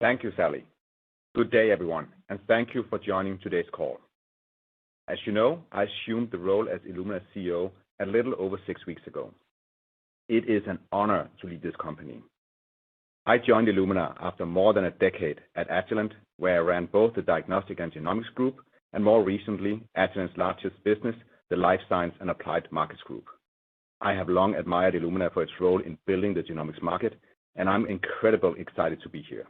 Thank you, Sally. Good day, everyone, and thank you for joining today's call. As you know, I assumed the role as Illumina CEO a little over 6 weeks ago. It is an honor to lead this company. I joined Illumina after more than a decade at Agilent, where I ran both the Diagnostic and Genomics Group, and more recently, Agilent's largest business, the Life Science and Applied Markets Group. I have long admired Illumina for its role in building the genomics market, and I'm incredibly excited to be here.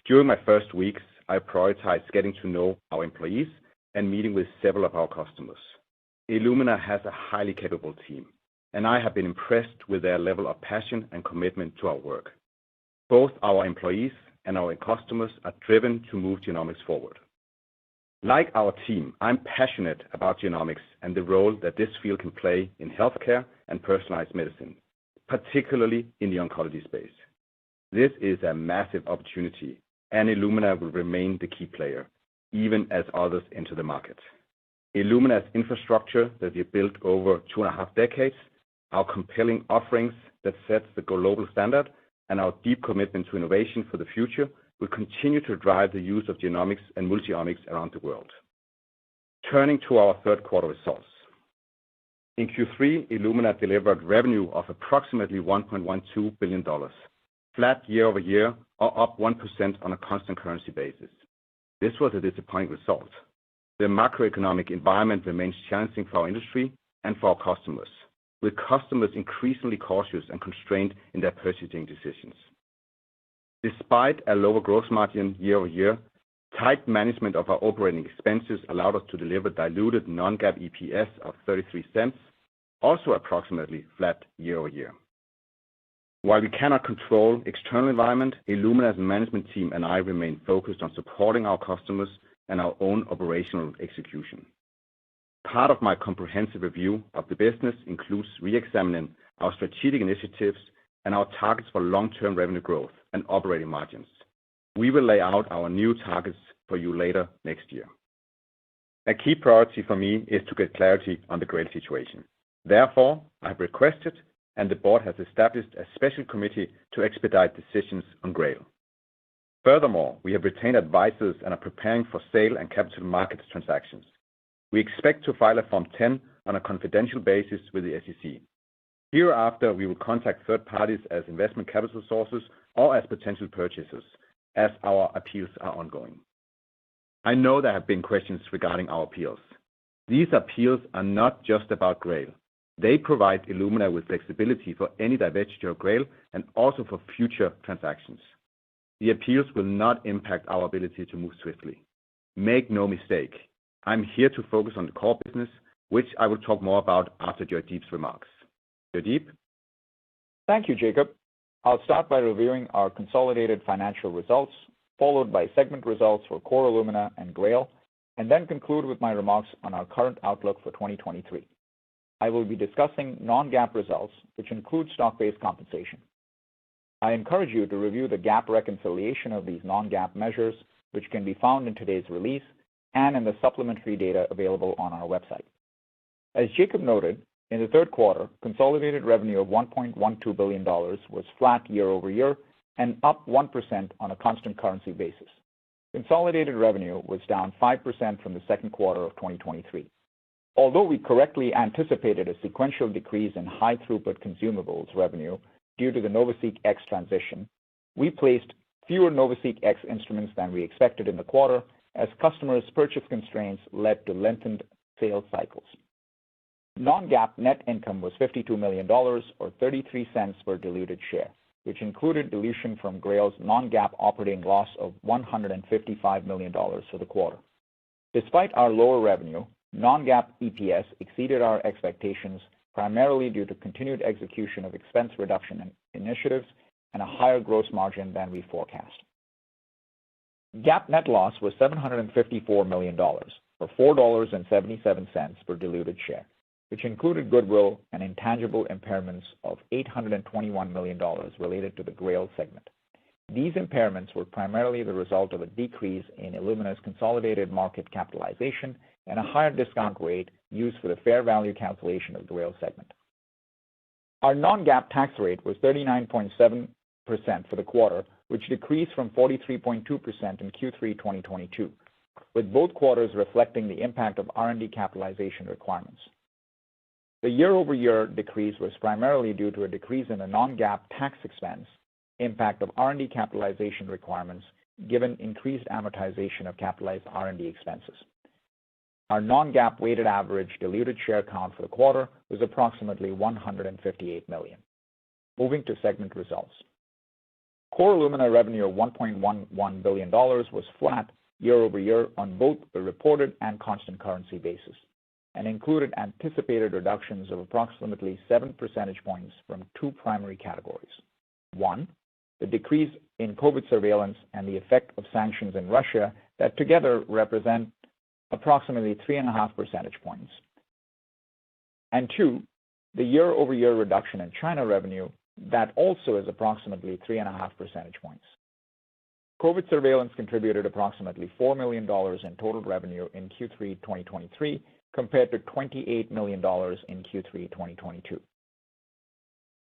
During my first weeks, I prioritized getting to know our employees and meeting with several of our customers. Illumina has a highly capable team, and I have been impressed with their level of passion and commitment to our work. Both our employees and our customers are driven to move genomics forward. Like our team, I'm passionate about genomics and the role that this field can play in healthcare and personalized medicine, particularly in the oncology space. This is a massive opportunity, and Illumina will remain the key player, even as others enter the market. Illumina's infrastructure that we built over 2.5 decades, our compelling offerings that sets the global standard, and our deep commitment to innovation for the future will continue to drive the use of genomics and multiomics around the world. Turning to our third quarter results. In Q3, Illumina delivered revenue of approximately $1.12 billion, flat year over year, or up 1% on a constant currency basis. This was a disappointing result. The macroeconomic environment remains challenging for our industry and for our customers, with customers increasingly cautious and constrained in their purchasing decisions. Despite a lower gross margin year over year, tight management of our operating expenses allowed us to deliver diluted non-GAAP EPS of 33 cents, also approximately flat year over year. While we cannot control external environment, Illumina's management team and I remain focused on supporting our customers and our own operational execution. Part of my comprehensive review of the business includes re-examining our strategic initiatives and our targets for long-term revenue growth and operating margins. We will lay out our new targets for you later next year. A key priority for me is to get clarity on the GRAIL situation. Therefore, I have requested and the board has established a special committee to expedite decisions on GRAIL. Furthermore, we have retained advisors and are preparing for sale and capital markets transactions. We expect to file a Form 10 on a confidential basis with the SEC. Hereafter, we will contact third parties as investment capital sources or as potential purchasers, as our appeals are ongoing. I know there have been questions regarding our appeals. These appeals are not just about GRAIL. They provide Illumina with flexibility for any divestiture of GRAIL and also for future transactions. The appeals will not impact our ability to move swiftly. Make no mistake, I'm here to focus on the core business, which I will talk more about after Joydeep's remarks. Joydeep? Thank you, Jacob. I'll start by reviewing our consolidated financial results, followed by segment results for core Illumina and GRAIL, and then conclude with my remarks on our current outlook for 2023. I will be discussing non-GAAP results, which include stock-based compensation. I encourage you to review the GAAP reconciliation of these non-GAAP measures, which can be found in today's release and in the supplementary data available on our website. As Jacob noted, in the third quarter, consolidated revenue of $1.12 billion was flat year over year and up 1% on a constant currency basis. Consolidated revenue was down 5% from the second quarter of 2023. Although we correctly anticipated a sequential decrease in high-throughput consumables revenue due to the NovaSeq X transition, we placed fewer NovaSeq X instruments than we expected in the quarter as customers' purchase constraints led to lengthened sales cycles. Non-GAAP net income was $52 million, or 33 cents per diluted share, which included dilution from GRAIL's non-GAAP operating loss of $155 million for the quarter. Despite our lower revenue, non-GAAP EPS exceeded our expectations primarily due to continued execution of expense reduction initiatives and a higher gross margin than we forecast. GAAP net loss was $754 million, or $4.77 per diluted share, which included goodwill and intangible impairments of $821 million related to the GRAIL segment. These impairments were primarily the result of a decrease in Illumina's consolidated market capitalization and a higher discount rate used for the fair value calculation of the GRAIL segment. Our non-GAAP tax rate was 39.7% for the quarter, which decreased from 43.2% in Q3 2022, with both quarters reflecting the impact of R&D capitalization requirements. The year-over-year decrease was primarily due to a decrease in the non-GAAP tax expense impact of R&D capitalization requirements, given increased amortization of capitalized R&D expenses. Our non-GAAP weighted average diluted share count for the quarter was approximately 158 million. Moving to segment results. Core Illumina revenue of $1.11 billion was flat year-over-year on both the reported and constant currency basis, and included anticipated reductions of approximately 7 percentage points from two primary categories. One, the decrease in COVID surveillance and the effect of sanctions in Russia that together represent approximately 3.5 percentage points. And two, the year-over-year reduction in China revenue that also is approximately 3.5 percentage points. COVID surveillance contributed approximately $4 million in total revenue in Q3 2023, compared to $28 million in Q3 2022.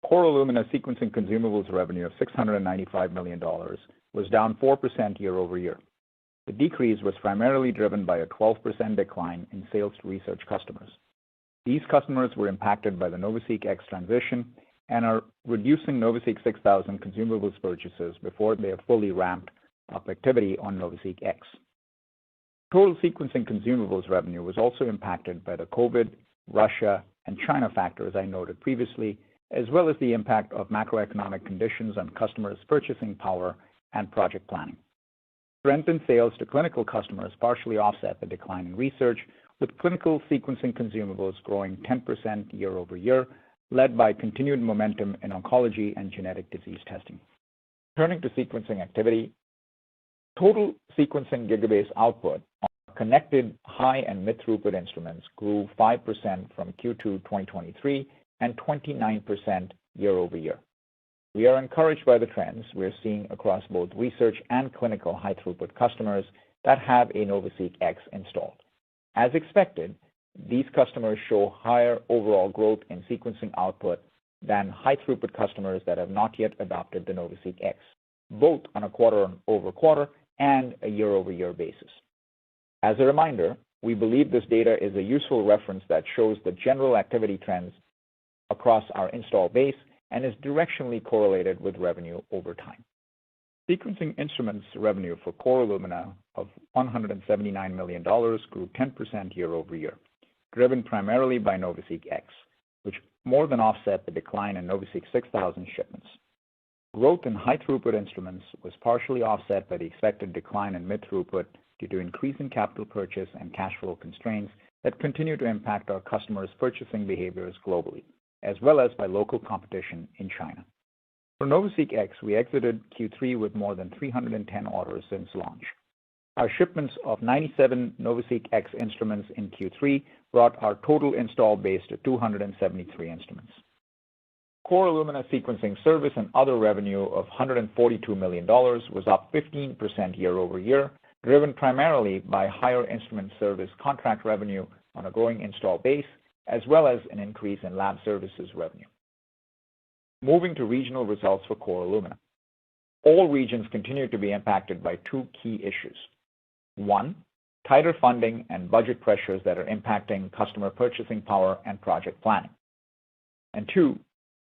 Core Illumina sequencing consumables revenue of $695 million was down 4% year-over-year. The decrease was primarily driven by a 12% decline in sales to research customers. These customers were impacted by the NovaSeq X transition and are reducing NovaSeq 6000 consumables purchases before they have fully ramped up activity on NovaSeq X. Total sequencing consumables revenue was also impacted by the COVID, Russia, and China factors I noted previously, as well as the impact of macroeconomic conditions on customers' purchasing power and project planning. Strength in sales to clinical customers partially offset the decline in research, with clinical sequencing consumables growing 10% year-over-year, led by continued momentum in oncology and genetic disease testing. Turning to sequencing activity, total sequencing gigabase output on connected high and mid-throughput instruments grew 5% from Q2 2023 and 29% year-over-year. We are encouraged by the trends we are seeing across both research and clinical high-throughput customers that have a NovaSeq X installed. As expected, these customers show higher overall growth in sequencing output than high-throughput customers that have not yet adopted the NovaSeq X, both on a quarter-over-quarter and a year-over-year basis. As a reminder, we believe this data is a useful reference that shows the general activity trends across our install base and is directionally correlated with revenue over time. Sequencing instruments revenue for Core Illumina of $179 million grew 10% year-over-year, driven primarily by NovaSeq X, which more than offset the decline in NovaSeq 6000 shipments. Growth in high-throughput instruments was partially offset by the expected decline in mid-throughput due to increasing capital purchase and cash flow constraints that continue to impact our customers' purchasing behaviors globally, as well as by local competition in China. For NovaSeq X, we exited Q3 with more than 310 orders since launch. Our shipments of 97 NovaSeq X instruments in Q3 brought our total install base to 273 instruments. Core Illumina sequencing service and other revenue of $142 million was up 15% year-over-year, driven primarily by higher instrument service contract revenue on a growing install base, as well as an increase in lab services revenue. Moving to regional results for Core Illumina. All regions continue to be impacted by two key issues. One, tighter funding and budget pressures that are impacting customer purchasing power and project planning. And two,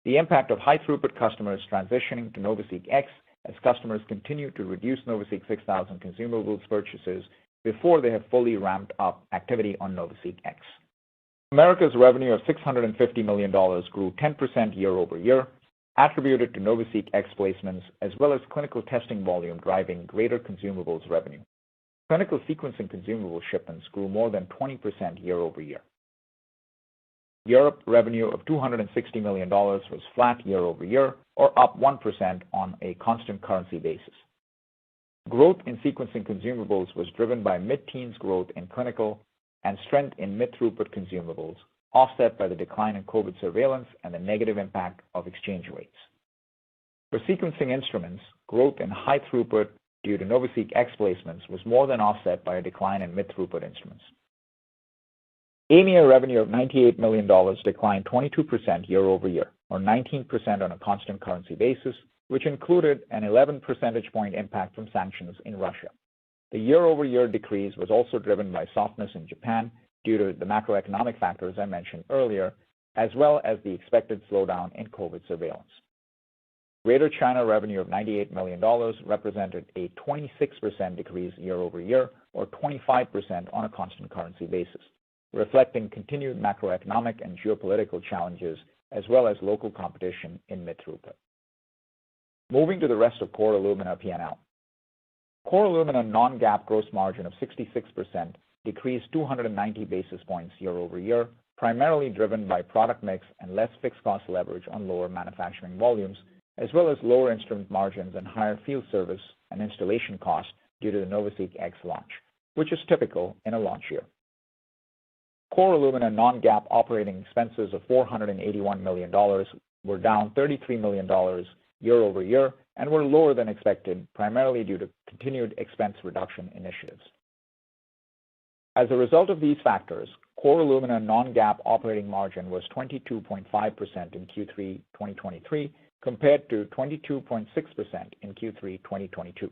the impact of high-throughput customers transitioning to NovaSeq X as customers continue to reduce NovaSeq 6000 consumables purchases before they have fully ramped up activity on NovaSeq X. America's revenue of $650 million grew 10% year-over-year, attributed to NovaSeq X placements as well as clinical testing volume driving greater consumables revenue. Clinical sequencing consumable shipments grew more than 20% year-over-year. Europe revenue of $260 million was flat year-over-year, or up 1% on a constant currency basis. Growth in sequencing consumables was driven by mid-teens growth in clinical and strength in mid-throughput consumables, offset by the decline in COVID surveillance and the negative impact of exchange rates. For sequencing instruments, growth in high throughput due to NovaSeq X placements was more than offset by a decline in mid-throughput instruments. EMEA revenue of $98 million declined 22% year-over-year, or 19% on a constant currency basis, which included an 11 percentage point impact from sanctions in Russia. The year-over-year decrease was also driven by softness in Japan due to the macroeconomic factors I mentioned earlier, as well as the expected slowdown in COVID surveillance. Greater China revenue of $98 million represented a 26% decrease year-over-year, or 25% on a constant currency basis, reflecting continued macroeconomic and geopolitical challenges, as well as local competition in mid-throughput. Moving to the rest of Core Illumina P&L. Core Illumina non-GAAP gross margin of 66% decreased 290 basis points year-over-year, primarily driven by product mix and less fixed cost leverage on lower manufacturing volumes, as well as lower instrument margins and higher field service and installation costs due to the NovaSeq X launch, which is typical in a launch year. Core Illumina non-GAAP operating expenses of $481 million were down $33 million year-over-year and were lower than expected, primarily due to continued expense reduction initiatives. As a result of these factors, Core Illumina non-GAAP operating margin was 22.5% in Q3 2023, compared to 22.6% in Q3 2022.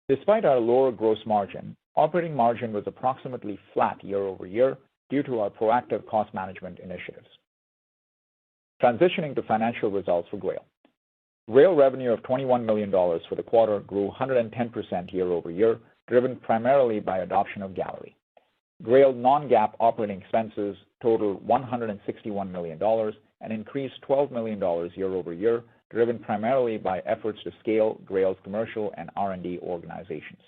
Despite our lower gross margin, operating margin was approximately flat year-over-year due to our proactive cost management initiatives. Transitioning to financial results for GRAIL. GRAIL revenue of $21 million for the quarter grew 110% year-over-year, driven primarily by adoption of Galleri. GRAIL non-GAAP operating expenses totaled $161 million and increased $12 million year-over-year, driven primarily by efforts to scale GRAIL's commercial and R&D organizations.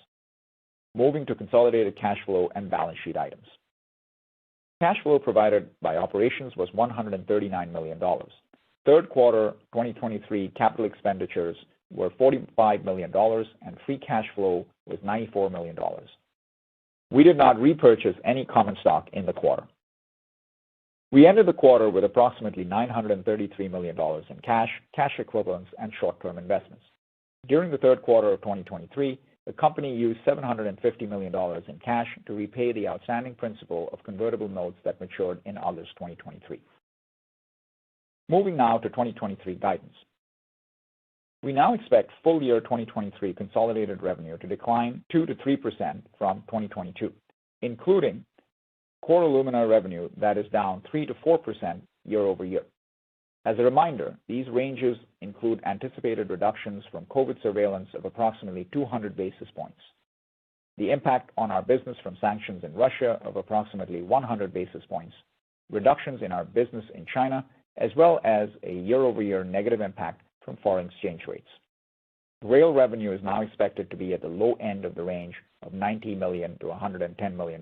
Moving to consolidated cash flow and balance sheet items. Cash flow provided by operations was $139 million. Third quarter 2023 capital expenditures were $45 million, and free cash flow was $94 million. We did not repurchase any common stock in the quarter. We ended the quarter with approximately $933 million in cash equivalents, and short-term investments. During the third quarter of 2023, the company used $750 million in cash to repay the outstanding principal of convertible notes that matured in August 2023. Moving now to 2023 guidance. We now expect full year 2023 consolidated revenue to decline 2 to 3% from 2022, including Core Illumina revenue that is down 3 to 4% year-over-year. As a reminder, these ranges include anticipated reductions from COVID surveillance of approximately 200 basis points, the impact on our business from sanctions in Russia of approximately 100 basis points, reductions in our business in China, as well as a year-over-year negative impact from foreign exchange rates. GRAIL revenue is now expected to be at the low end of the range of $90 million to $110 million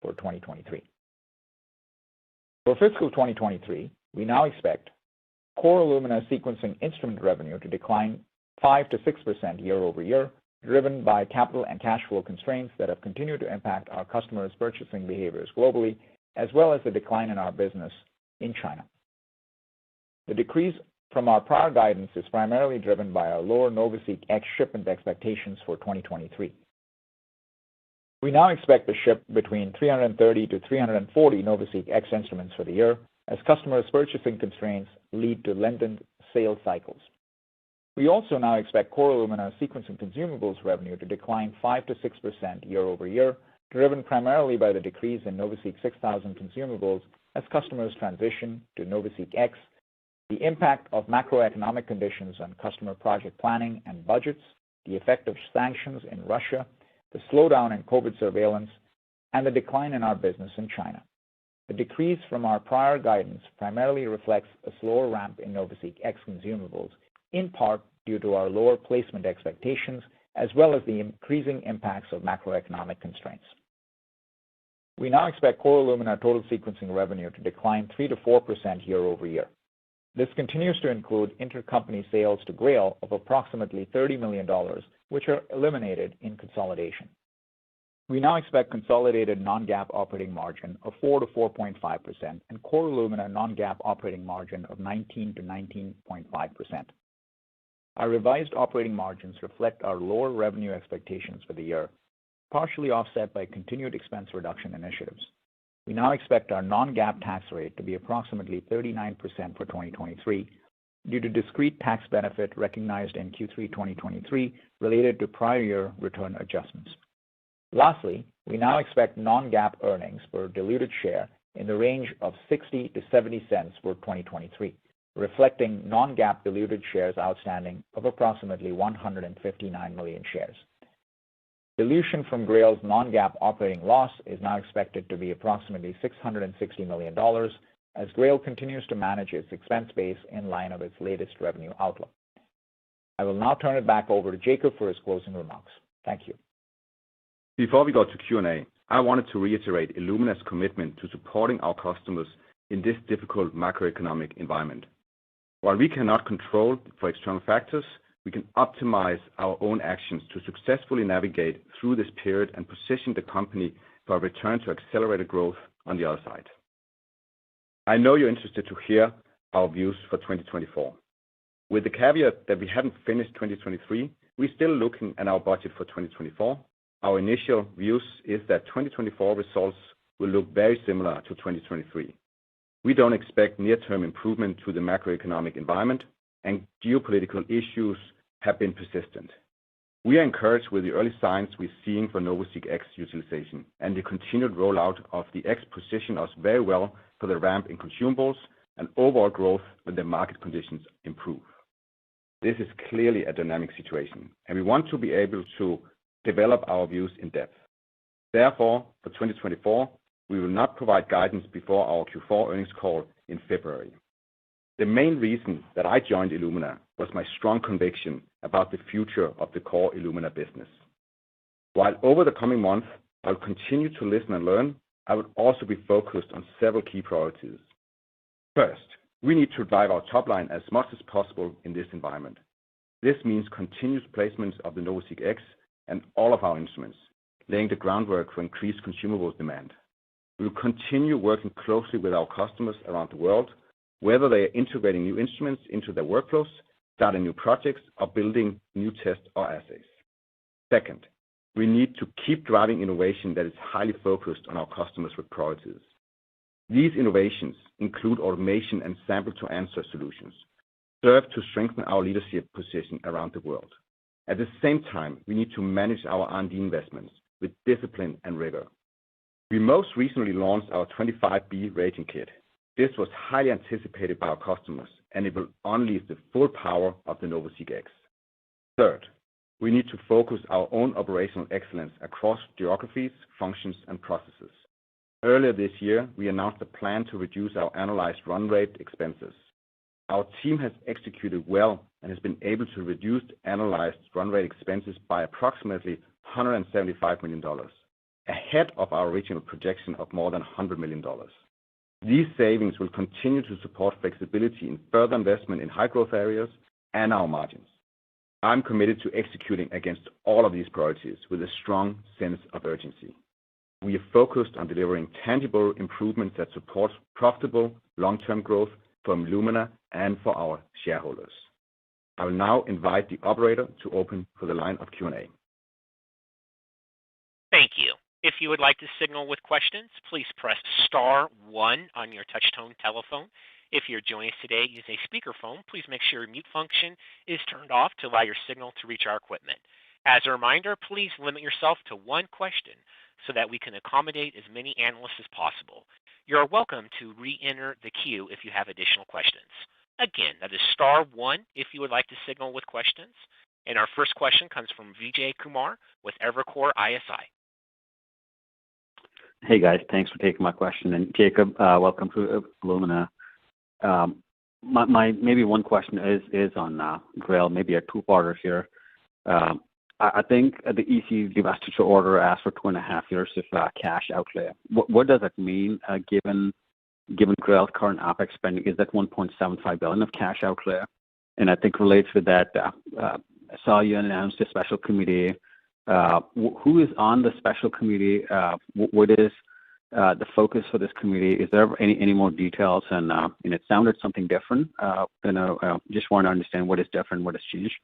for 2023. For fiscal 2023, we now expect Core Illumina sequencing instrument revenue to decline 5 to 6% year-over-year, driven by capital and cash flow constraints that have continued to impact our customers' purchasing behaviors globally, as well as the decline in our business in China. The decrease from our prior guidance is primarily driven by our lower NovaSeq X shipment expectations for 2023. We now expect to ship between 330 to 340 NovaSeq X instruments for the year, as customers' purchasing constraints lead to lengthened sales cycles. We also now expect Core Illumina sequencing consumables revenue to decline 5 to 6% year-over-year, driven primarily by the decrease in NovaSeq 6000 consumables as customers transition to NovaSeq X, the impact of macroeconomic conditions on customer project planning and budgets, the effect of sanctions in Russia, the slowdown in COVID surveillance, and the decline in our business in China. The decrease from our prior guidance primarily reflects a slower ramp in NovaSeq X consumables, in part due to our lower placement expectations, as well as the increasing impacts of macroeconomic constraints. We now expect Core Illumina total sequencing revenue to decline 3 to 4% year-over-year. This continues to include intercompany sales to GRAIL of approximately $30 million, which are eliminated in consolidation. We now expect consolidated non-GAAP operating margin of 4 to 4.5% and Core Illumina non-GAAP operating margin of 19 to 19.5%. Our revised operating margins reflect our lower revenue expectations for the year, partially offset by continued expense reduction initiatives. We now expect our non-GAAP tax rate to be approximately 39% for 2023, due to discrete tax benefit recognized in Q3 2023 related to prior year return adjustments. Lastly, we now expect non-GAAP earnings per diluted share in the range of 60 to 70 cents for 2023, reflecting non-GAAP diluted shares outstanding of approximately 159 million shares. Dilution from Grail's non-GAAP operating loss is now expected to be approximately $660 million as Grail continues to manage its expense base in line of its latest revenue outlook. I will now turn it back over to Jacob for his closing remarks. Thank you. Before we go to Q&A, I wanted to reiterate Illumina's commitment to supporting our customers in this difficult macroeconomic environment. While we cannot control for external factors, we can optimize our own actions to successfully navigate through this period and position the company for a return to accelerated growth on the other side. I know you're interested to hear our views for 2024. With the caveat that we haven't finished 2023, we're still looking at our budget for 2024. Our initial views is that 2024 results will look very similar to 2023. We don't expect near-term improvement to the macroeconomic environment, and geopolitical issues have been persistent. We are encouraged with the early signs we're seeing for NovaSeq X utilization, and the continued rollout of the X position us very well for the ramp in consumables and overall growth when the market conditions improve. This is clearly a dynamic situation, and we want to be able to develop our views in depth. Therefore, for 2024, we will not provide guidance before our Q4 earnings call in February. The main reason that I joined Illumina was my strong conviction about the future of the core Illumina business. While over the coming months, I'll continue to listen and learn, I would also be focused on several key priorities. First, we need to drive our top line as much as possible in this environment. This means continuous placements of the NovaSeq X and all of our instruments, laying the groundwork for increased consumables demand. We will continue working closely with our customers around the world, whether they are integrating new instruments into their workflows, starting new projects, or building new tests or assays. Second, we need to keep driving innovation that is highly focused on our customers' priorities. These innovations include automation and sample-to-answer solutions, serve to strengthen our leadership position around the world. At the same time, we need to manage our R&D investments with discipline and rigor. We most recently launched our 25B reagent kit. This was highly anticipated by our customers, and it will unleash the full power of the NovaSeq X. Third, we need to focus our own operational excellence across geographies, functions, and processes. Earlier this year, we announced a plan to reduce our analyzed run rate expenses. Our team has executed well and has been able to reduce analyzed run rate expenses by approximately $175 million, ahead of our original projection of more than $100 million. These savings will continue to support flexibility in further investment in high-growth areas and our margins. I'm committed to executing against all of these priorities with a strong sense of urgency. We are focused on delivering tangible improvements that support profitable long-term growth for Illumina and for our shareholders. I will now invite the operator to open for the line of Q&A. Thank you. If you would like to signal with questions, please press star 1 on your touch-tone telephone. If you're joining us today using a speakerphone, please make sure your mute function is turned off to allow your signal to reach our equipment. As a reminder, please limit yourself to one question so that we can accommodate as many analysts as possible. You're welcome to re-enter the queue if you have additional questions. Again, that is star 1 if you would like to signal with questions. And our first question comes from Vijay Kumar with Evercore ISI. Hey guys, thanks for taking my question. And Jacob, welcome to Illumina. My maybe one question is on Grail, maybe a two-parter here. I think the EC divestiture order asked for 2.5 years of cash outlay. What does that mean given Grail's current OpEx spending? Is that $1.75 billion of cash outlay? And I think related to that, I saw you announce a special committee. Who is on the special committee? What is the focus for this committee? Is there any more details? And it sounded something different. Just want to understand what is different, what has changed.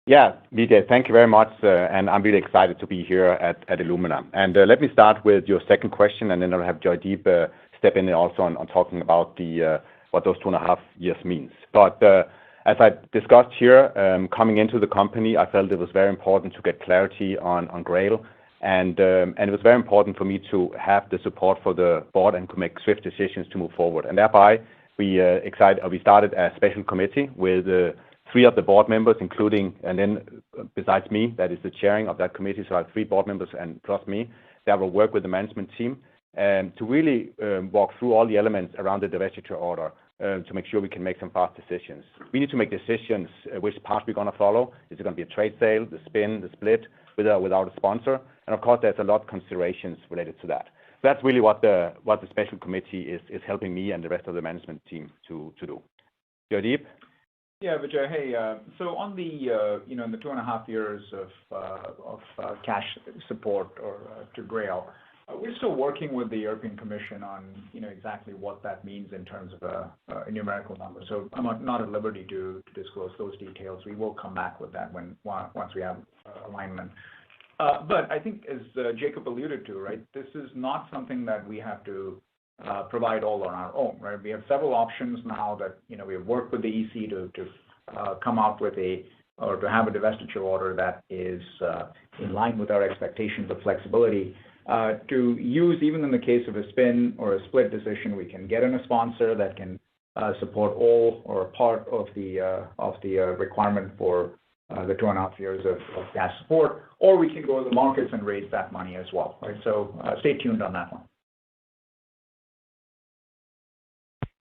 Yeah, Vijay, thank you very much. And I'm really excited to be here at Illumina. And let me start with your second question, and then I'll have Joydeep step in also on talking about the what those 2.5 years means. But as I discussed here, coming into the company, I felt it was very important to get clarity on Grail, and it was very important for me to have the support for the board and to make swift decisions to move forward. And thereby, we started a special committee with 3 of the board members, including, and then besides me, that is the chairing of that committee, so I have 3 board members and plus me, that will work with the management team to really walk through all the elements around the divestiture order to make sure we can make some fast decisions. We need to make decisions which path we're going to follow. Is it going to be a trade sale, the spin, the split, with or without a sponsor? And of course, there's a lot of considerations related to that. So that's really what the special committee is helping me and the rest of the management team to do. Joydeep? Yeah, Vijay. Hey, so on the in the 2.5 years of cash support or to Grail, we're still working with the European Commission on exactly what that means in terms of a numerical number. So I'm not at liberty to disclose those details. We will come back with that once we have alignment. But I think, as Jacob alluded to, right, this is not something that we have to provide all on our own, right? We have several options now that we have worked with the EC to come out with to have a divestiture order that is in line with our expectations of flexibility. To use, even in the case of a spin or a split decision, we can get in a sponsor that can support all or part of the requirement for the 2.5 years of cash support, or we can go to the markets and raise that money as well, right? So stay tuned on that one.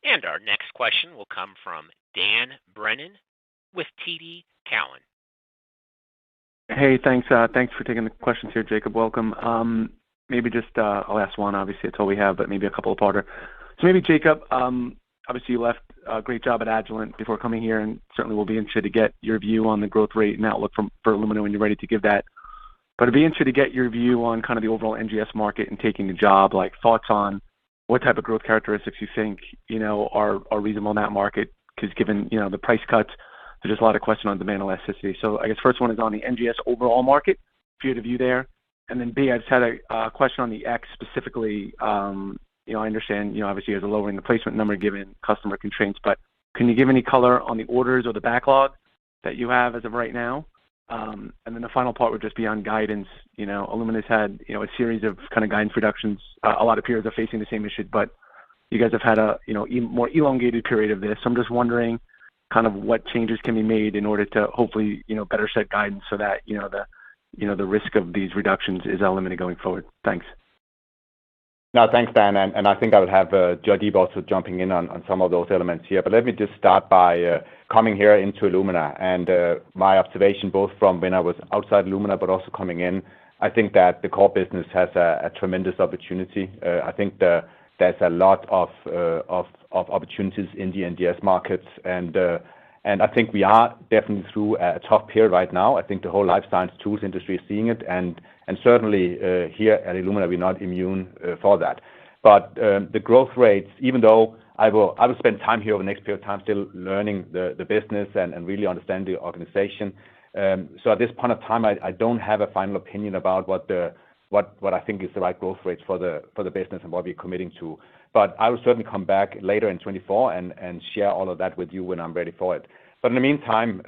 And our next question will come from Dan Brennan with TD Cowen. Hey, thanks. Thanks for taking the questions here, Jacob. Welcome. Maybe just I'll ask one. Obviously, it's all we have, but maybe a couple of parter. So maybe Jacob. Obviously, you left a great job at Agilent before coming here, and certainly we'll be interested to get your view on the growth rate and outlook for Illumina when you're ready to give that. But I'd be interested to get your view on kind of the overall NGS market and taking the job, like thoughts on what type of growth characteristics you think are reasonable in that market, because given the price cuts, there's just a lot of question on demand elasticity. So I guess first one is on the NGS overall market, if you had a view there. And then B, I just had a question on the X specifically. I understand, obviously you guys are lowering the placement number given customer constraints, but can you give any color on the orders or the backlog that you have as of right now? And then the final part would just be on guidance. Illumina's had, a series of kind of guidance reductions. A lot of peers are facing the same issue, but you guys have had a, more elongated period of this. So I'm just wondering kind of what changes can be made in order to hopefully, better set guidance so that, the risk of these reductions is eliminated going forward. Thanks. No, thanks, Dan. And I think I will have Joydeep also jumping in on some of those elements here. But let me just start by coming here into Illumina and my observation both from when I was outside Illumina but also coming in. I think that the core business has a tremendous opportunity. I think there's a lot of opportunities in the NGS markets, and I think we are definitely through a tough period right now. I think the whole life science tools industry is seeing it, and certainly here at Illumina, we're not immune for that. But the growth rates, even though I will spend time here over the next period of time still learning the business and really understand the organization. So at this point of time, I don't have a final opinion about what I think is the right growth rates for the business and what we're committing to. But I will certainly come back later in 24 and share all of that with you when I'm ready for it. But in the meantime,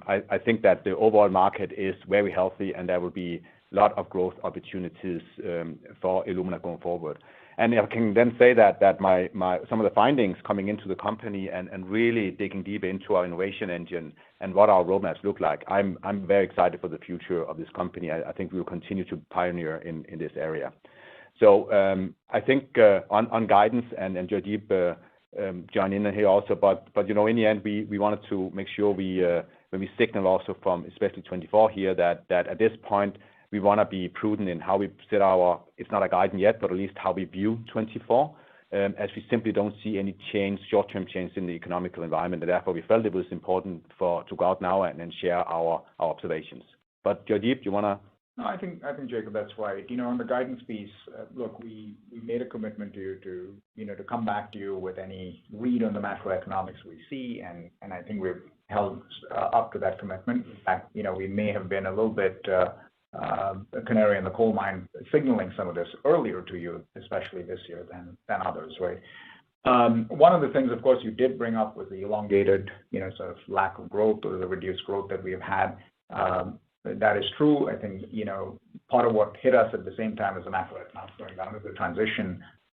I think that the overall market is very healthy, and there will be a lot of growth opportunities for Illumina going forward. And I can then say that some of the findings coming into the company and really digging deep into our innovation engine and what our roadmaps look like, I'm very excited for the future of this company. I think we will continue to pioneer in this area. So I think on guidance and Joydeep join in here also, but in the end we wanted to make sure when we signal also from especially 24 here that at this point we want to be prudent in how we set it's not a guidance yet, but at least how we view 24, as we simply don't see any short-term change in the economical environment, and therefore we felt it was important to go out now and share our observations. But Joydeep, do you want to? No, I think Jacob, that's right. On the guidance piece, look, we made a commitment to come back to you with any read on the macroeconomics we see, and I think we've held up to that commitment. In fact, we may have been a little bit a canary in the coal mine, signaling some of this earlier to you, especially this year than others, right? One of the things, of course, you did bring up was the elongated, sort of lack of growth or the reduced growth that we have had. That is true. I think, part of what hit us at the same time as the macroeconomics going down is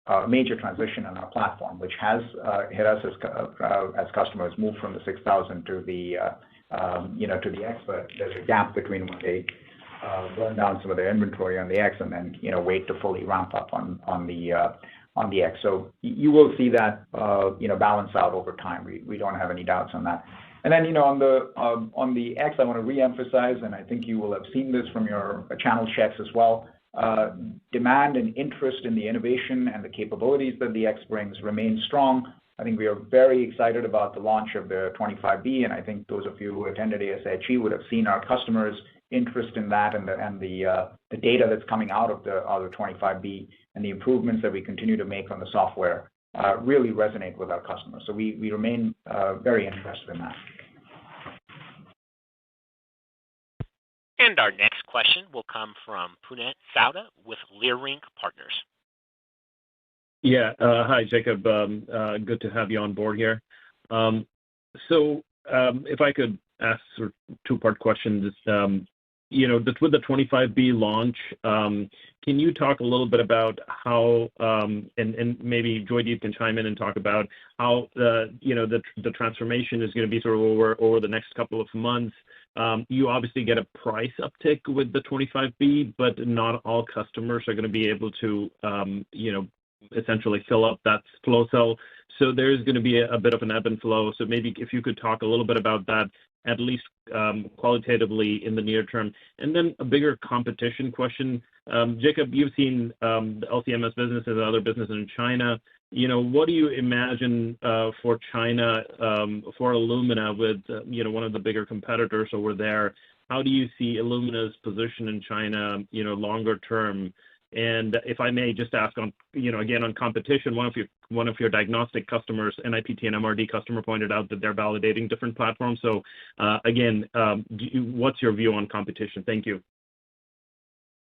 a major transition on our platform, which has hit us as customers move from the 6,000 to the X. There's a gap between when they burn down some of their inventory on the X and then, wait to fully ramp up on the X. So you will see that, balance out over time. We don't have any doubts on that. And then, on the X, I want to reemphasize, and I think you will have seen this from your channel checks as well. Demand and interest in the innovation and the capabilities that the X brings remain strong. I think we are very excited about the launch of the 25B, and I think those of you who attended ASHE would have seen our customers' interest in that and the data that's coming out of the 25B and the improvements that we continue to make on the software really resonate with our customers. So we remain very interested in that. And our next question will come from Puneet Souda with Leerink Partners. Yeah. Hi, Jacob. Good to have you on board here. If I could ask sort of two-part question, with the 25B launch, can you talk a little bit about how, and maybe Joydeep can chime in and talk about how the transformation is going to be sort of over the next couple of months. You obviously get a price uptick with the 25B, but not all customers are going to be able to, essentially fill up that flow cell. So there's going to be a bit of an ebb and flow. So maybe if you could talk a little bit about that, at least qualitatively in the near term. And then a bigger competition question. Jacob, you've seen the LCMS business and other businesses in China. What do you imagine for China, for Illumina with, one of the bigger competitors over there? How do you see Illumina's position in China, longer term? And if I may just ask on, again, on competition, one of your diagnostic customers, NIPT and MRD customer, pointed out that they're validating different platforms. So again, what's your view on competition? Thank you.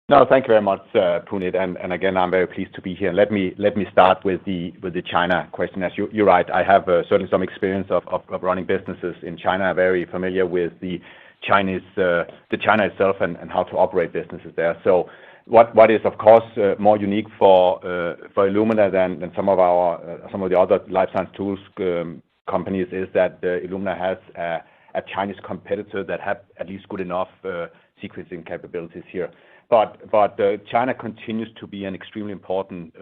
No, thank you very much, Puneet. And again, I'm very pleased to be here. Let me start with the China question. As you're right, I have certainly some experience of running businesses in China. I'm very familiar with the China itself and how to operate businesses there. So what is of course more unique for Illumina than some of the other life science tools companies is that Illumina has a Chinese competitor that have at least good enough sequencing capabilities here. But China continues to be an extremely important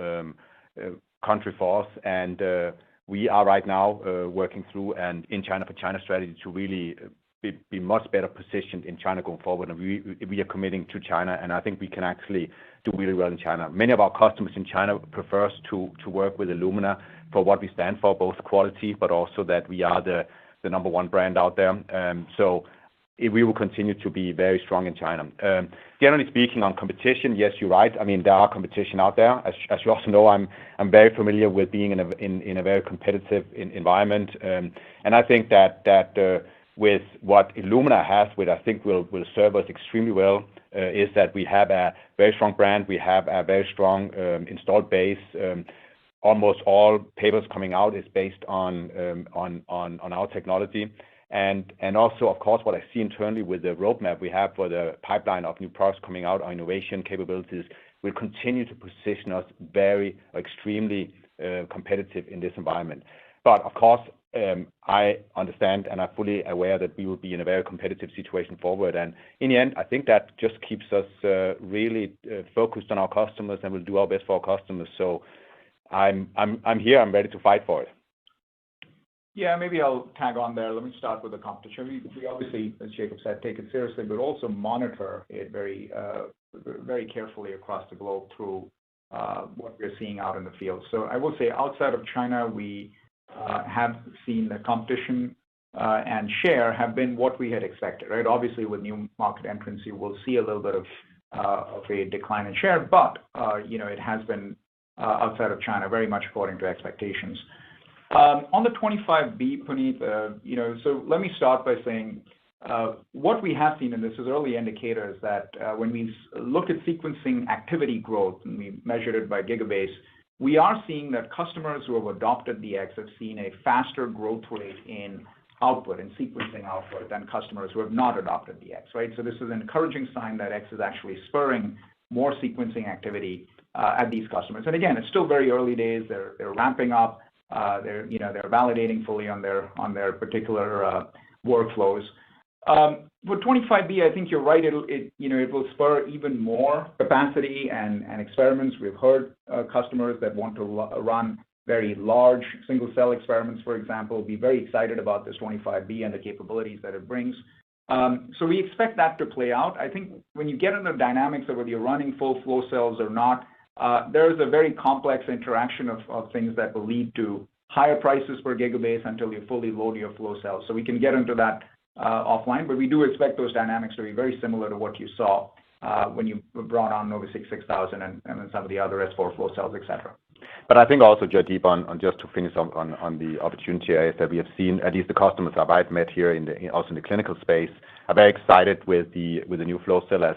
country for us, and we are right now working through an in China for China strategy to really be much better positioned in China going forward. And we are committing to China, and I think we can actually do really well in China. Many of our customers in China prefer to work with Illumina for what we stand for, both quality, but also that we are the number one brand out there. So we will continue to be very strong in China. Generally speaking, on competition, yes, you're right. I mean, there are competition out there. As you also know, I'm very familiar with being in a very competitive environment, and I think that with what Illumina has, which I think will serve us extremely well, is that we have a very strong brand. We have a very strong installed base. Almost all papers coming out is based on our technology. And also, of course, what I see internally with the roadmap we have for the pipeline of new products coming out, our innovation capabilities will continue to position us very extremely competitive in this environment. But of course, I understand and I'm fully aware that we will be in a very competitive situation forward. And in the end, I think that just keeps us really focused on our customers, and we'll do our best for our customers. So I'm here. I'm ready to fight for it. Yeah, maybe I'll tag on there. Let me start with the competition. We obviously, as Jacob said, take it seriously, but also monitor it very, very carefully across the globe through what we're seeing out in the field. So I will say, outside of China, we have seen the competition and share have been what we had expected, right? Obviously, with new market entrants, you will see a little bit of a decline in share, but it has been outside of China very much according to expectations. On the 25B, Puneet, so let me start by saying what we have seen, and this is early indicators, that when we look at sequencing activity growth, and we measured it by gigabase, we are seeing that customers who have adopted the X have seen a faster growth rate in output and sequencing output than customers who have not adopted the X, right? So this is an encouraging sign that X is actually spurring more sequencing activity at these customers. And again, it's still very early days. They're ramping up. They're validating fully on their particular workflows. For 25B, I think you're right. It will spur even more capacity and experiments. We've heard customers that want to run very large single-cell experiments, for example, be very excited about this 25B and the capabilities that it brings. So we expect that to play out. I think when you get into the dynamics of whether you're running full flow cells or not, there is a very complex interaction of things that will lead to higher prices per gigabase until you fully load your flow cells. So we can get into that offline, but we do expect those dynamics to be very similar to what you saw when you brought on NovaSeq 6000 and some of the other S4 flow cells, et cetera. But I think also, Jaideep, on just to finish on the opportunity areas that we have seen, at least the customers I've met here also in the clinical space, are very excited with the new flow cell as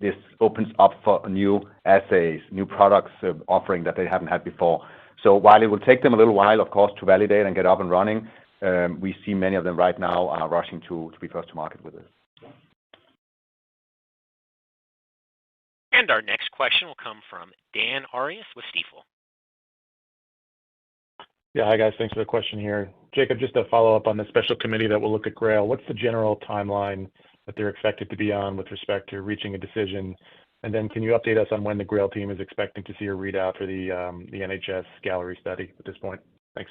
this opens up for new assays, new products offering that they haven't had before. So while it will take them a little while, of course, to validate and get up and running, we see many of them right now are rushing to be first to market with this. And our next question will come from Dan Arias with Stifel. Yeah, hi guys. Thanks for the question here. Jacob, just to follow up on the special committee that will look at Grail, what's the general timeline that they're expected to be on with respect to reaching a decision? And then can you update us on when the Grail team is expecting to see a readout for the NHS Gallery study at this point? Thanks.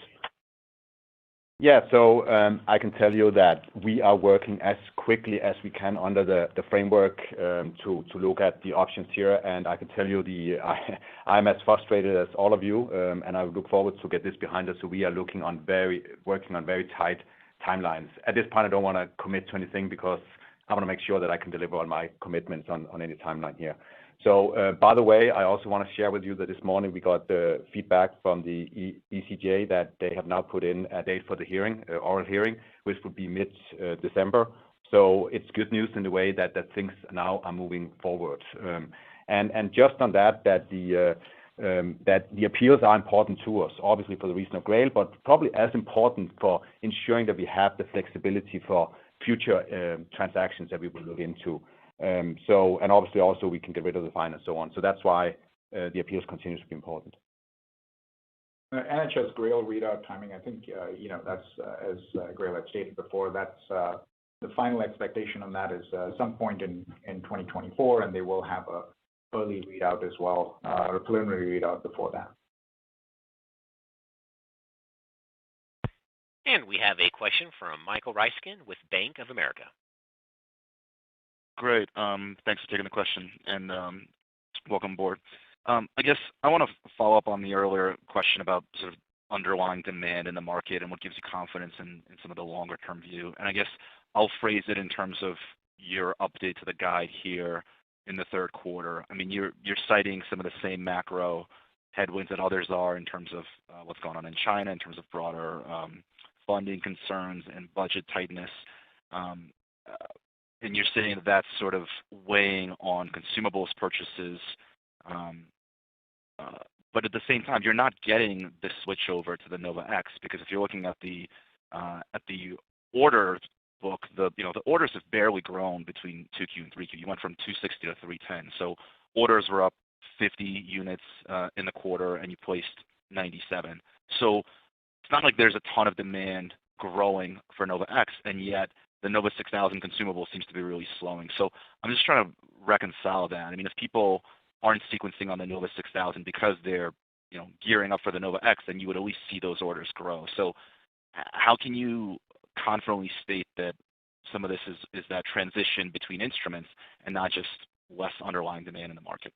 Yeah, so I can tell you that we are working as quickly as we can under the framework to look at the options here, and I can tell you I'm as frustrated as all of you, and I look forward to get this behind us. So we are working on very tight timelines. At this point, I don't want to commit to anything because I want to make sure that I can deliver on my commitments on any timeline here. So, by the way, I also want to share with you that this morning we got the feedback from the ECJ that they have now put in a date for the hearing, oral hearing, which would be mid-December. So it's good news in the way that things now are moving forward. And just on that the appeals are important to us, obviously for the reason of Grail, but probably as important for ensuring that we have the flexibility for future transactions that we will look into. And obviously also we can get rid of the fine and so on. So that's why the appeals continues to be important. NHS Grail readout timing, I think, that's, as Grail had stated before, that's the final expectation on that is some point in 2024, and they will have a early readout as well, or a preliminary readout before that. And we have a question from Michael Ryskin with Bank of America. Great. Thanks for taking the question, and welcome aboard. I guess I want to follow up on the earlier question about sort of underlying demand in the market and what gives you confidence in some of the longer-term view. And I guess I'll phrase it in terms of your update to the guide here in the third quarter. I mean, you're citing some of the same macro headwinds that others are in terms of what's going on in China, in terms of broader funding concerns and budget tightness. And you're saying that that's sort of weighing on consumables purchases. But at the same time, you're not getting the switch over to the Nova X, because if you're looking at the order book, the orders have barely grown between 2Q and 3Q. You went from 260 to 310. So orders were up 50 units in the quarter, and you placed 97. So it's not like there's a ton of demand growing for Nova X, and yet the Nova 6000 consumable seems to be really slowing. So I'm just trying to reconcile that. I mean, if people aren't sequencing on the Nova 6000 because they're gearing up for the Nova X, then you would at least see those orders grow. So how can you confidently state that some of this is that transition between instruments and not just less underlying demand in the market?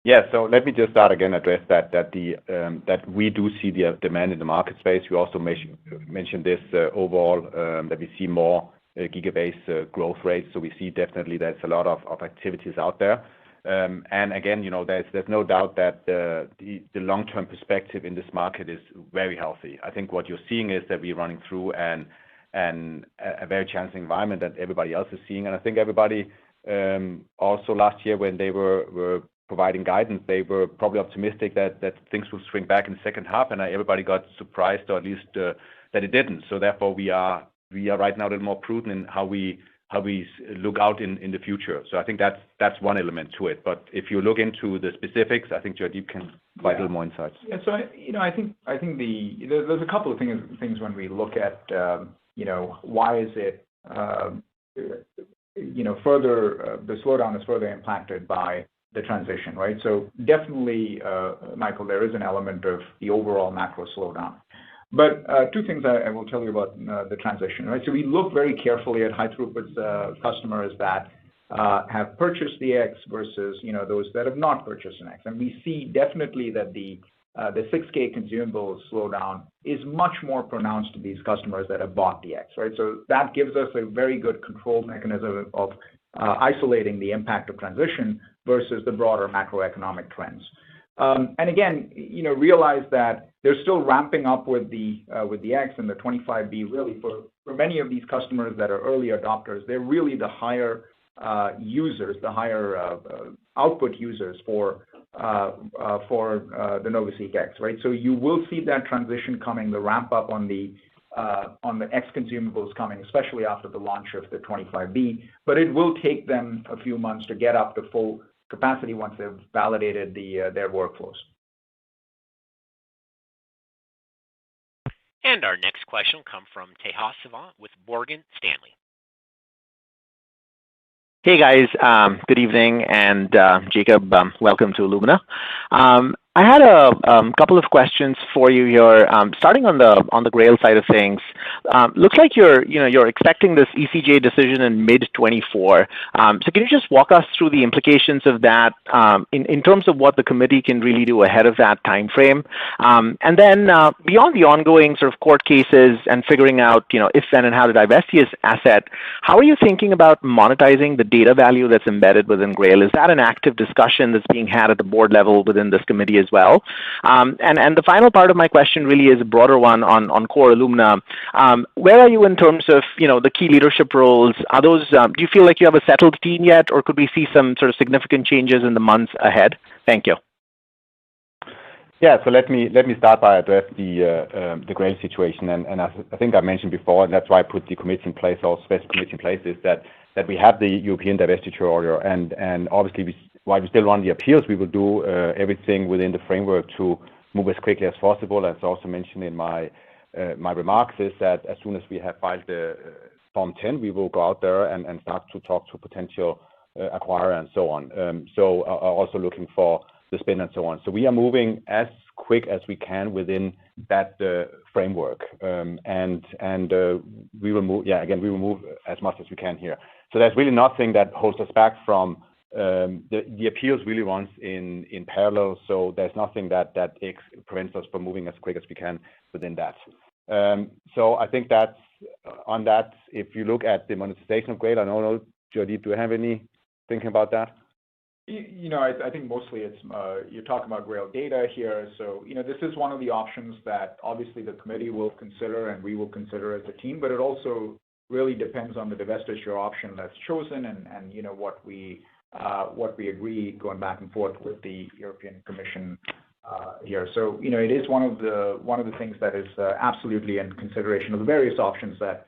Yeah, so let me just start again, address that we do see the demand in the market space. We also mentioned this overall, that we see more gigabase growth rates. So we see definitely there's a lot of activities out there. And again, there's no doubt that the long-term perspective in this market is very healthy. I think what you're seeing is that we're running through a very challenging environment that everybody else is seeing. And I think everybody also last year when they were providing guidance, they were probably optimistic that things will swing back in the second half, and everybody got surprised, or at least that it didn't. So therefore, we are right now a little more prudent in how we look out in the future. So I think that's one element to it. But if you look into the specifics, I think Joydeep can provide a little more insights. Yeah. So I think there's a couple of things when we look at why is it further the slowdown is further impacted by the transition, right? So definitely, Michael, there is an element of the overall macro slowdown. But two things I will tell you about the transition, right? So we look very carefully at high throughput customers that have purchased the X versus those that have not purchased an X, and we see definitely that the 6K consumables slowdown is much more pronounced to these customers that have bought the X, right? So that gives us a very good control mechanism of isolating the impact of transition versus the broader macroeconomic trends. And again, realize that they're still ramping up with the X and the 25B. Really, for many of these customers that are early adopters, they're really the higher users, the higher output users for the NovaSeq X, right? So you will see that transition coming, the ramp up on the X consumables coming, especially after the launch of the 25B. But it will take them a few months to get up to full capacity once they've validated their workflows. And our next question will come from Tejas Savant with Morgan Stanley. Hey guys, good evening, and Jacob, welcome to Illumina. I had a couple of questions for you here. Starting on the Grail side of things, looks like you're expecting this ECJ decision in mid-24. So can you just walk us through the implications of that in terms of what the committee can really do ahead of that time frame? And then beyond the ongoing sort of court cases and figuring out if, when, and how to divest this asset, how are you thinking about monetizing the data value that's embedded within Grail? Is that an active discussion that's being had at the board level within this committee as well? And the final part of my question really is a broader one on core Illumina. Where are you in terms of the key leadership roles? Are those do you feel like you have a settled team yet, or could we see some sort of significant changes in the months ahead? Thank you. Yeah, so let me start by address the Grail situation, and I think I mentioned before, and that's why I put the committee in place, or special committee in place, is that we have the European divestiture order, and obviously while we still run the appeals, we will do everything within the framework to move as quickly as possible. As I also mentioned in my remarks, is that as soon as we have filed the Form 10, we will go out there and start to talk to potential acquirer and so on. So also looking for the spin and so on. So we are moving as quick as we can within that framework, and we will move. Yeah, again, we will move as much as we can here. So there's really nothing that holds us back from the appeals. Really runs in parallel. So there's nothing that prevents us from moving as quick as we can within that. So I think that's on that. If you look at the monetization of Grail, I don't know, Joydeep, do you have any thinking about that? I think mostly it's you're talking about Grail data here. So this is one of the options that obviously the committee will consider and we will consider as a team. But it also really depends on the divestiture option that's chosen and what we agree going back and forth with the European Commission here. So it is one of the things that is absolutely in consideration of the various options that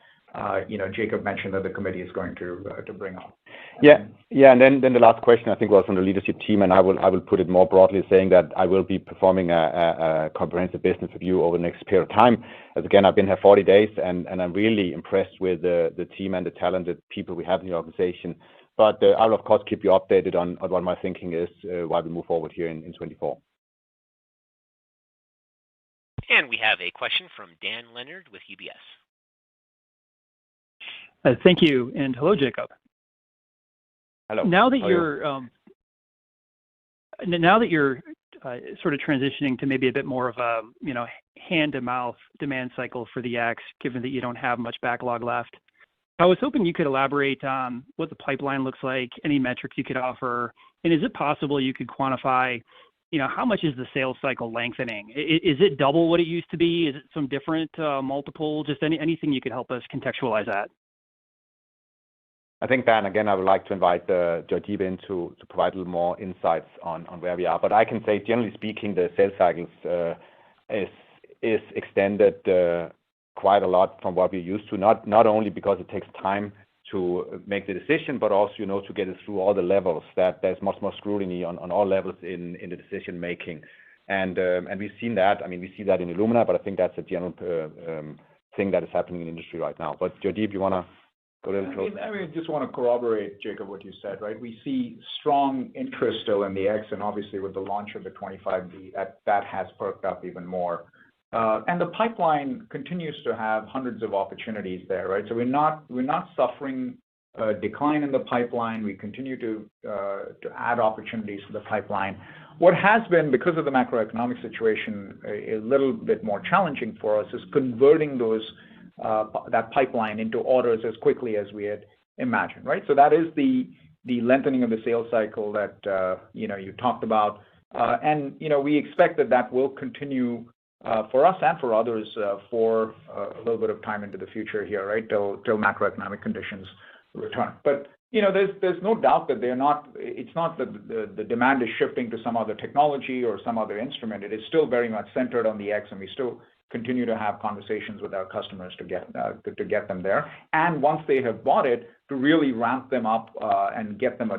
Jacob mentioned that the committee is going to bring up. Yeah, and then the last question I think was on the leadership team, and I will put it more broadly, saying that I will be performing a comprehensive business review over the next period of time. As again, I've been here 40 days, and I'm really impressed with the team and the talented people we have in the organization. But I'll of course keep you updated on what my thinking is while we move forward here in 24. And we have a question from Dan Leonard with UBS. Thank you, and hello, Jacob. Hello. Now that you're sort of transitioning to maybe a bit more of a hand-to-mouth demand cycle for the X, given that you don't have much backlog left, I was hoping you could elaborate on what the pipeline looks like, any metrics you could offer, and is it possible you could quantify, how much is the sales cycle lengthening? Is it double what it used to be? Is it some different multiple? Just anything you could help us contextualize that. I think, Dan, again, I would like to invite Joydeep in to provide a little more insights on where we are. But I can say, generally speaking, the sales cycles is extended quite a lot from what we're used to, not only because it takes time to make the decision, but also, to get it through all the levels, that there's much more scrutiny on all levels in the decision making. And we've seen that. I mean, we see that in Illumina, but I think that's a general thing that is happening in the industry right now. But Joydeep, you want to go a little closer? I just want to corroborate, Jacob, what you said, right? We see strong interest still in the X, and obviously with the launch of the 25B, that has perked up even more. And the pipeline continues to have hundreds of opportunities there, right? So we're not suffering a decline in the pipeline. We continue to add opportunities to the pipeline. What has been, because of the macroeconomic situation, a little bit more challenging for us is converting that pipeline into orders as quickly as we had imagined, right? So that is the lengthening of the sales cycle that you talked about, and we expect that will continue for us and for others for a little bit of time into the future here, right? Till macroeconomic conditions return. But there's no doubt that it's not that the demand is shifting to some other technology or some other instrument. It is still very much centered on the X, and we still continue to have conversations with our customers to get them there. And once they have bought it, to really ramp them up and get them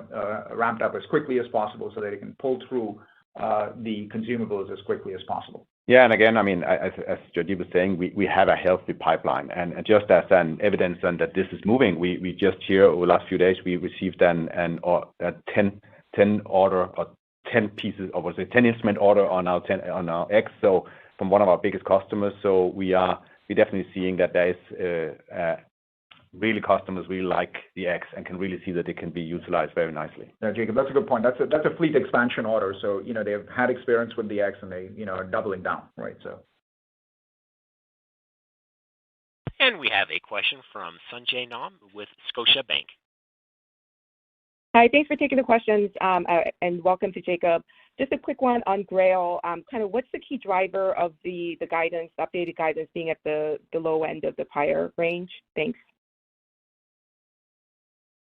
ramped up as quickly as possible so that they can pull through the consumables as quickly as possible. Yeah, and again, I mean, as Joydeep was saying, we have a healthy pipeline, and just as an evidence that this is moving, we just here over the last few days we received a 10 order or 10 pieces, or was it 10 instrument order on our X, so from one of our biggest customers. So we're definitely seeing that there is really customers really like the X and can really see that it can be utilized very nicely. Yeah, Jacob, that's a good point. That's a fleet expansion order. So they've had experience with the X and they are doubling down, right? So. And we have a question from Sanjay Nam with Scotiabank. Hi, thanks for taking the questions, and welcome to Jacob. Just a quick one on Grail. Kind of what's the key driver of the guidance, updated guidance being at the low end of the prior range? Thanks.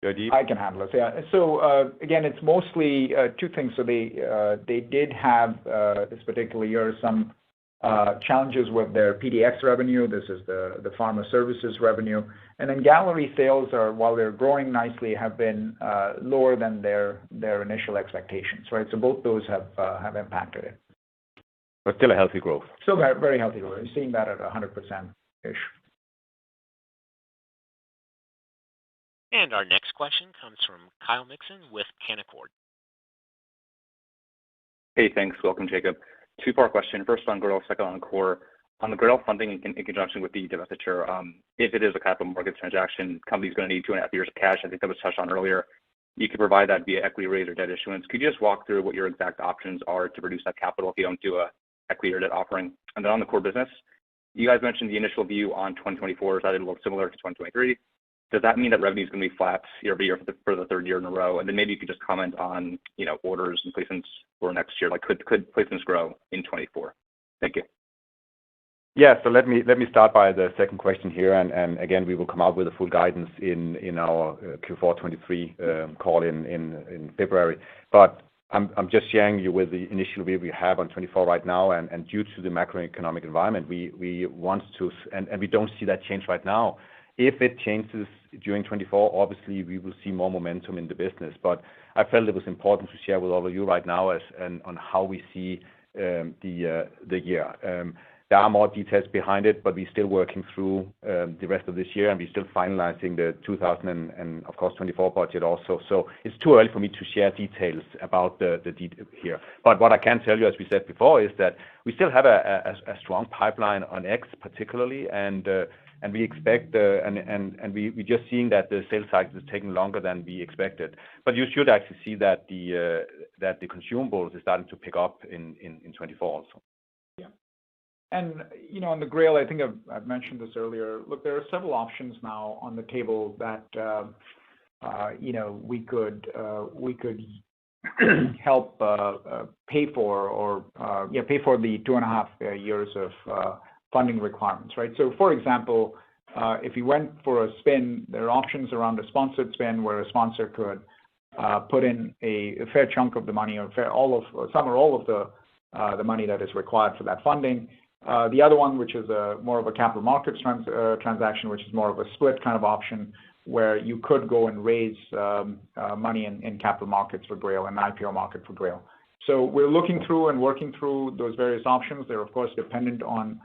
Joydeep? I can handle it. Yeah. So again, it's mostly two things. So they did have this particular year some challenges with their PDX revenue. This is the pharma services revenue, and then Gallery sales while they're growing nicely, have been lower than their initial expectations, right? So both those have impacted it. But still a healthy growth. Still very, very healthy growth. We're seeing that at 100%-ish. And our next question comes from Kyle Mixon with Canaccord. Hey, thanks. Welcome, Jacob. Two-part question. First on Grail, second on Core. On the Grail funding in conjunction with the divestiture, if it is a capital markets transaction, company's going to need 2.5 years of cash. I think that was touched on earlier. You could provide that via equity raise or debt issuance. Could you just walk through what your exact options are to produce that capital if you don't do a equity or debt offering? And then on the core business, you guys mentioned the initial view on 2024 is that it'll look similar to 2023. Does that mean that revenue is going to be flat year over year for the third year in a row? And then maybe you could just comment on orders and placements for next year. Like could placements grow in 24? Thank you. Yeah, so let me start by the second question here, and again we will come out with a full guidance in our Q4 23 call in February. But I'm just sharing you with the initial view we have on 24 right now, and due to the macroeconomic environment, we want to, and we don't see that change right now. If it changes during 24, obviously we will see more momentum in the business. But I felt it was important to share with all of you right now on how we see the year. There are more details behind it, but we're still working through the rest of this year, and we're still finalizing the 2024 budget also. So it's too early for me to share details about the detail here. But what I can tell you, as we said before, is that we still have a strong pipeline on X particularly, and we expect and we're just seeing that the sales cycle is taking longer than we expected. But you should actually see that the consumables is starting to pick up in 24 also. Yeah. And on the Grail, I think I've mentioned this earlier. Look, there are several options now on the table that we could help pay for the 2.5 years of funding requirements, right? So, for example, if you went for a spin, there are options around a sponsored spin where a sponsor could put in a fair chunk of the money or some or all of the money that is required for that funding. The other one, which is more of a capital markets transaction, which is more of a split kind of option, where you could go and raise money in capital markets for Grail and IPO market for Grail. So we're looking through and working through those various options. They're of course dependent on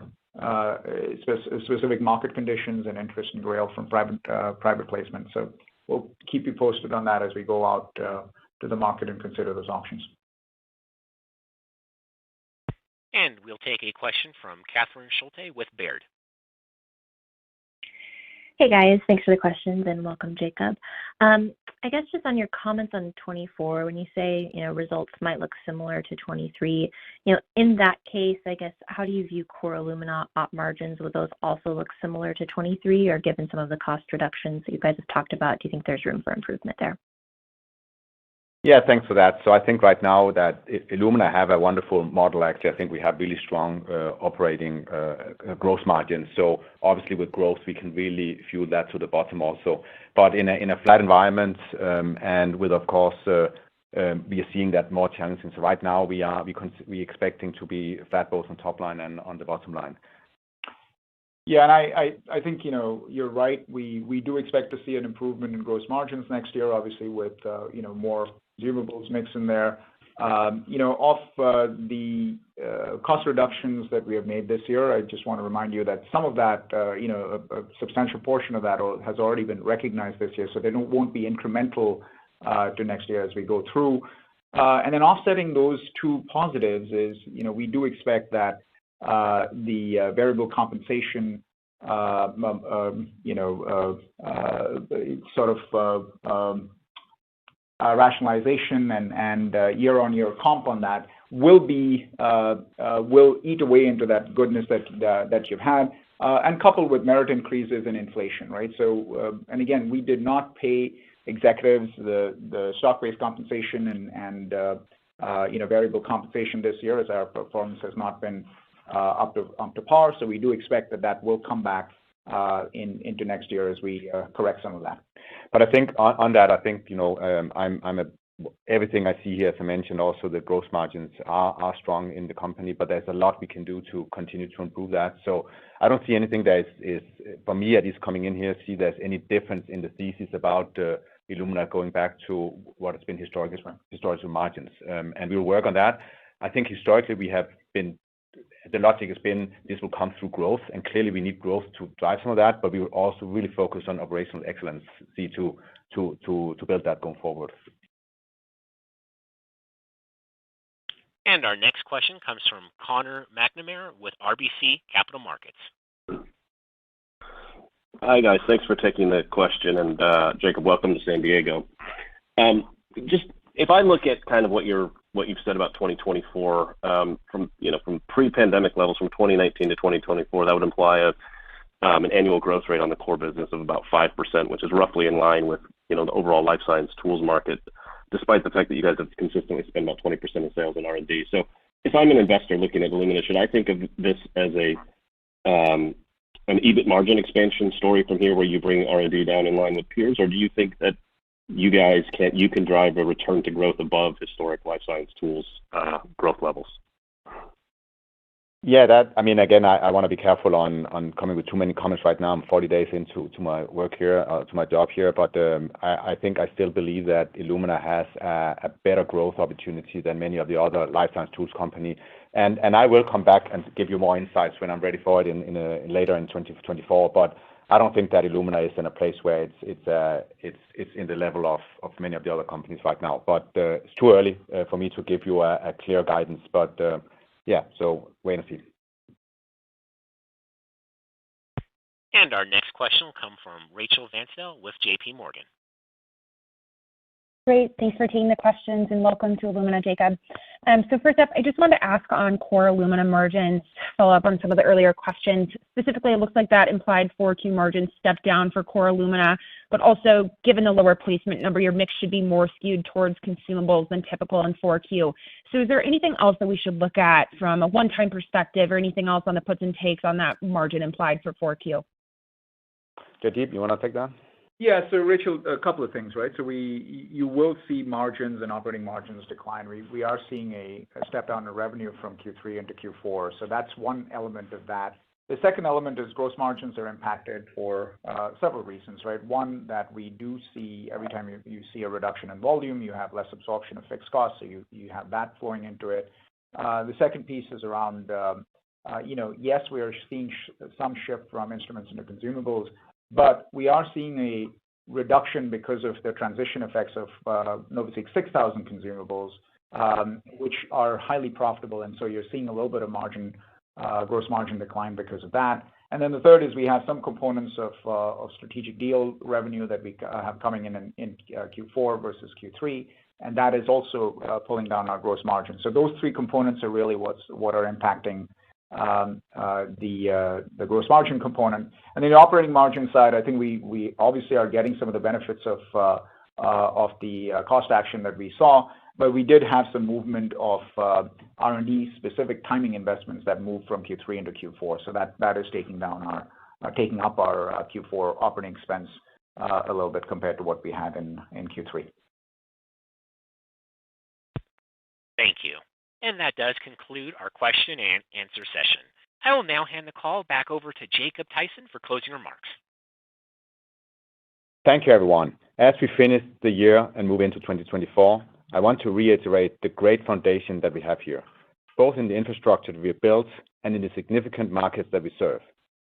specific market conditions and interest in Grail from private placement. So we'll keep you posted on that as we go out to the market and consider those options. And we'll take a question from Catherine Schulte with Baird. Hey guys, thanks for the questions and welcome, Jacob. I guess just on your comments on 24, when you say results might look similar to 23, in that case, I guess how do you view core Illumina op margins? Will those also look similar to 23, or given some of the cost reductions that you guys have talked about, do you think there's room for improvement there? Yeah, thanks for that. So I think right now that Illumina have a wonderful model. Actually, I think we have really strong operating gross margins. So obviously with growth, we can really fuel that to the bottom also. But in a flat environment and with, of course, we are seeing that more challenging. So right now we expecting to be flat both on top line and on the bottom line. Yeah, and I think you're right. We do expect to see an improvement in gross margins next year, obviously with more consumables mix in there. Of the cost reductions that we have made this year, I just want to remind you that some of that, a substantial portion of that has already been recognized this year, so they won't be incremental to next year as we go through. And then offsetting those two positives is, we do expect that the variable compensation, rationalization and year-on-year comp on that will eat away into that goodness that you've had, and coupled with merit increases and inflation, right? So, and again, we did not pay executives the stock-based compensation and variable compensation this year, as our performance has not been up to par. So we do expect that will come back into next year as we correct some of that. But I think on that, everything I see here, as I mentioned, also the gross margins are strong in the company, but there's a lot we can do to continue to improve that. So I don't see anything that is for me at least coming in here, see there's any difference in the thesis about Illumina going back to what has been historical margins. And we'll work on that. I think historically the logic has been this will come through growth, and clearly we need growth to drive some of that, but we will also really focus on operational excellence to build that going forward. And our next question comes from Connor McNamara with RBC Capital Markets. Hi guys, thanks for taking the question, and Jacob, welcome to San Diego. Just if I look at kind of what you've said about 2024, from pre-pandemic levels from 2019 to 2024, that would imply an annual growth rate on the core business of about 5%, which is roughly in line with the overall life science tools market, despite the fact that you guys have consistently spent about 20% of sales in R&D. So if I'm an investor looking at Illumina, should I think of this as an EBIT margin expansion story from here where you bring R&D down in line with peers, or do you think that you can drive a return to growth above historic life science tools growth levels? Yeah, again, I want to be careful on coming with too many comments right now. I'm 40 days into my work here, to my job here, but I think I still believe that Illumina has a better growth opportunity than many of the other life science tools company. And I will come back and give you more insights when I'm ready for it later in 2024. But I don't think that Illumina is in a place where it's in the level of many of the other companies right now. But it's too early for me to give you a clear guidance. But so wait and see. And our next question will come from Rachel Vatnsdal with JP Morgan. Great. Thanks for taking the questions and welcome to Illumina, Jacob. So first up, I just wanted to ask on core Illumina margins, follow up on some of the earlier questions. Specifically, it looks like that implied 4Q margins stepped down for core Illumina, but also given the lower placement number, your mix should be more skewed towards consumables than typical in 4Q. So is there anything else that we should look at from a one-time perspective or anything else on the puts and takes on that margin implied for 4Q? Jaideep, you want to take that? Yeah. So Rachel, a couple of things, right? So you will see margins and operating margins decline. We are seeing a step down in revenue from Q3 into Q4. So that's one element of that. The second element is gross margins are impacted for several reasons, right? One, that we do see every time you see a reduction in volume, you have less absorption of fixed costs, so you have that flowing into it. The second piece is around, yes, we are seeing some shift from instruments into consumables, but we are seeing a reduction because of the transition effects of NovaSeq 6000 consumables, which are highly profitable, and so you're seeing a little bit of gross margin decline because of that. And then the third is we have some components of strategic deal revenue that we have coming in Q4 versus Q3, and that is also pulling down our gross margin. So those three components are really what are impacting the gross margin component. And then the operating margin side, I think we obviously are getting some of the benefits of the cost action that we saw, but we did have some movement of R&D specific timing investments that moved from Q3 into Q4. So that is taking up our Q4 operating expense a little bit compared to what we had in Q3. Thank you. And that does conclude our question and answer session. I will now hand the call back over to Jacob Thaysen for closing remarks. Thank you, everyone. As we finish the year and move into 2024, I want to reiterate the great foundation that we have here, both in the infrastructure that we have built and in the significant markets that we serve.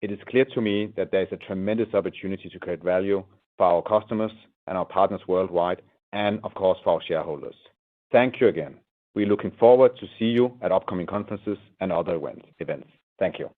It is clear to me that there is a tremendous opportunity to create value for our customers and our partners worldwide, and of course, for our shareholders. Thank you again. We're looking forward to see you at upcoming conferences and other events. Thank you.